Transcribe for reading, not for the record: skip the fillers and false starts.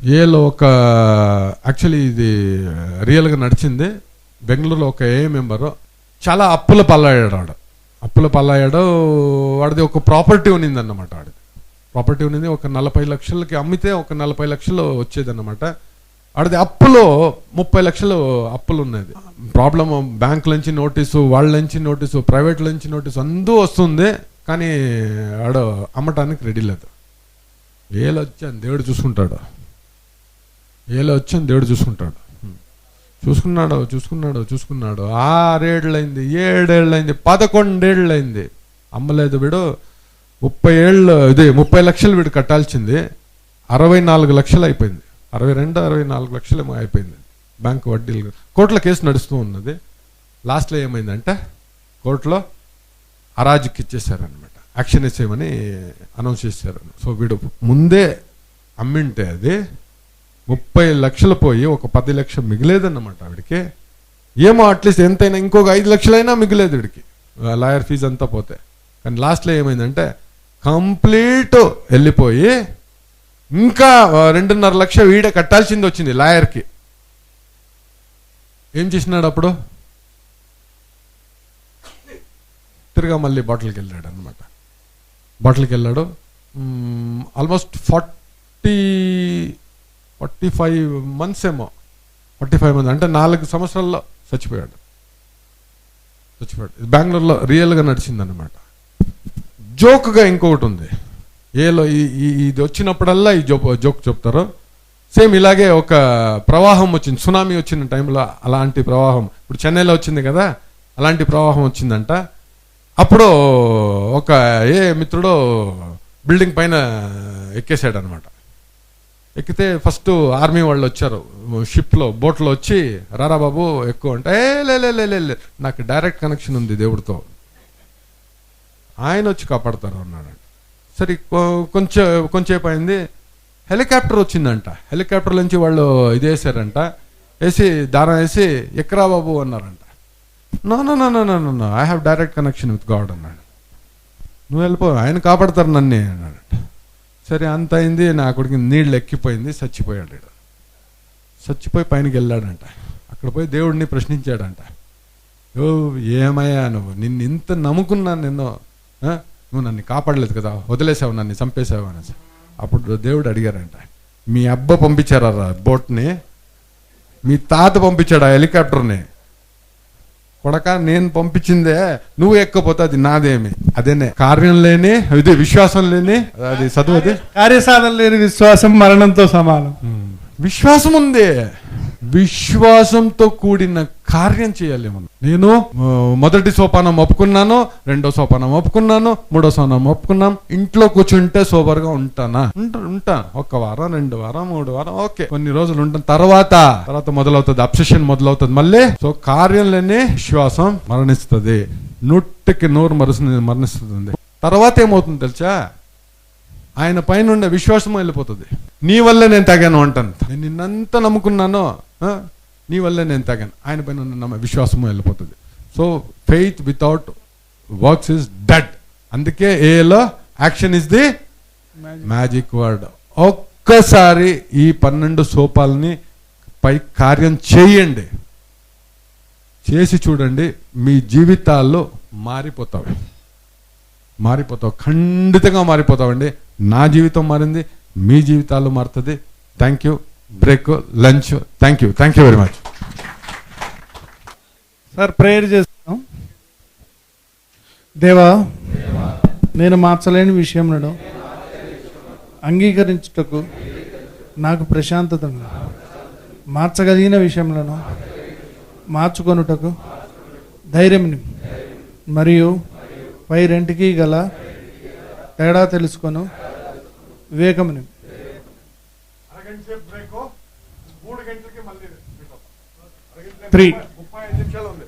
ఏలో ఒక యాక్చువల్లీ ఇది రియల్గా నడిచింది. బెంగళూరులో ఒక ఏ మెంబరు చాలా అప్పుల పల్లయ్యాడు. వాడిది ఒక ప్రాపర్టీ ఉన్నింది అన్నమాట. వాడిది ప్రాపర్టీ ఉన్నింది, ఒక 40 లక్షలకి అమ్మితే ఒక 40 లక్షలు వచ్చేదన్నమాట. వాడిది అప్పులో 30 లక్షలు అప్పులు ఉన్నది. ప్రాబ్లం బ్యాంక్ నుంచి నోటీసు, వాళ్ళ నుంచి నోటీసు, ప్రైవేట్ నుంచి నోటీసు అందరూ వస్తుంది, కానీ వాడు అమ్మటానికి రెడీ లేదు. ఏలో వచ్చాను దేవుడు చూసుకుంటాడు. చూసుకున్నాడు 6 ఏళ్ళైంది, 7 ఏళ్ళైంది, 11 ఏళ్ళైంది, అమ్మలేదు. వీడు 30 లక్షలు వీడు కట్టాల్సింది 64 లక్షలు అయిపోయింది. 64 లక్షలు ఏమో అయిపోయింది బ్యాంకు వడ్డీలు. కోర్టులో కేసు నడుస్తూ ఉన్నది. లాస్ట్లో ఏమైందంటే కోర్టులో అరాజుకి ఇచ్చేసారనమాట, యాక్షన్ వేసేయమని అనౌన్స్ చేశారు. సో వీడు ముందే అమ్మింటే అది 30 లక్షలు పోయి ఒక 10 లక్షలు మిగిలేదన్నమాట వీడికి. ఏమో అట్లీస్ట్ ఎంతైనా ఇంకొక 5 లక్షలైనా మిగిలేదు వీడికి, లాయర్ ఫీజు అంతా పోతే. కానీ లాస్ట్లో ఏమైందంటే కంప్లీట్ వెళ్ళిపోయి ఇంకా 2.5 లక్షలు వీడే కట్టాల్సింది వచ్చింది లాయర్కి. ఏం చేసినాడు అప్పుడు? తిరిగా మళ్ళీ బాటిల్కి వెళ్ళాడు అనమాట. ఆల్మోస్ట్ 45 మంత్స్ ఏమో, 45 మంత్స్ అంటే 4 సంవత్సరాల్లో చచ్చిపోయాడు. బెంగళూరులో రియల్గా నడిచిందన్నమాట. జోక్గా ఇంకొకటి ఉంది. ఏలో ఇది వచ్చినప్పుడల్లా ఈ జోక్ చెప్తారు. సేమ్ ఇలాగే ఒక ప్రవాహం వచ్చింది, సునామీ వచ్చిన టైంలో అలాంటి ప్రవాహం ఇప్పుడు చెన్నైలో వచ్చింది కదా, అలాంటి ప్రవాహం వచ్చిందంట. అప్పుడు ఒక మిత్రుడు బిల్డింగ్ పైన ఎక్కేసాడు అనమాట. ఎక్కితే ఫస్ట్ ఆర్మీ వాళ్ళు వచ్చారు షిప్లో, బోట్లో వచ్చి, రారా బాబు ఎక్కువ అంటే లే నాకు డైరెక్ట్ కనెక్షన్ ఉంది దేవుడితో, ఆయన వచ్చి కాపాడతారు అన్నాడు. సరే కొంచెంసేపు అయింది, హెలికాప్టర్ వచ్చిందంట. హెలికాప్టర్ నుంచి వాళ్ళు ఇది వేసారంట, వేసి దారం వేసి ఎక్కరా బాబు అన్నారంట. No I have direct connection with God అన్నాడు. నువ్వు వెళ్ళిపో, ఆయన కాపాడతారు నన్నే అన్నాడంట. సరే అంత అయింది, నా కొడుకు నీళ్ళు ఎక్కిపోయింది, చచ్చిపోయాడు. చచ్చిపోయి పైనకి వెళ్ళాడంట. అక్కడ పోయి దేవుడిని ప్రశ్నించాడంట. ఏమయ్యా నిన్ను ఇంత నమ్ముకున్నాను, నువ్వు నన్ను కాపాడలేదు కదా, వదిలేసావు, నన్ను చంపేశావు అనేసి. అప్పుడు దేవుడు అడిగారంట, మీ అబ్బ పంపించారా బోట్ని, మీ తాత పంపించాడు ఆ హెలికాప్టర్ని, కొడక నేను పంపించిందే, నువ్వు ఎక్కపోతే అది నాదేమి. అదేనే కార్యం లేని ఇది విశ్వాసం లేని అది చదువు, అది కార్యసాధన లేని విశ్వాసం మరణంతో సమానం. విశ్వాసం ఉంది, విశ్వాసంతో కూడిన కార్యం చేయాలి మనం. నేను మొదటి సోపానం ఒప్పుకున్నాను, 2వ సోపానం ఒప్పుకున్నాను, 3వ సోపానం ఒప్పుకున్నాం. ఇంట్లో కూర్చుంటే సోబర్గా ఉంటానా? ఉంటాను. 1 వారం, 2 వారం, 3 వారం, ఓకే, కొన్ని రోజులు ఉంటాను. తర్వాత మొదలవుతుంది, అబ్సెషన్ మొదలవుతుంది మళ్ళీ. సో కార్యం లేని విశ్వాసం మరణిస్తుంది, 100కి 100 మరణిస్తుంది. తర్వాత ఏమవుతుంది తెలుసా? ఆయన పైన ఉండే విశ్వాసం వెళ్ళిపోతుంది. నీ వల్లే నేను తాగాను అంటాను, నేను నిన్నంతా నమ్ముకున్నాను, నీ వల్లే నేను తాగాను. ఆయన పైన ఉన్న విశ్వాసము వెళ్ళిపోతుంది. So faith without works is dead. అందుకే ఏలో action is the magic word. ఒక్కసారి ఈ 12 సోపాలని పై కార్యం చేయండి, చేసి చూడండి, మీ జీవితాల్లో మారిపోతావు, ఖండితంగా మారిపోతావండి. నా జీవితం మారింది, మీ జీవితాలు మారుతుంది. Thank you. Break, lunch. Thank you very much sir. Prayer చేస్తాం. దేవా, నేను మార్చలేని విషయంలో అంగీకరించుటకు నాకు ప్రశాంతత, మార్చగలిగిన విషయంలో మార్చుకొనుటకు ధైర్యం, మరియు పై రెంటికి గల తేడా తెలుసుకొను వివేకముని. 3 గంటలకి మళ్ళీ 35 నిమిషాలు ఉంది.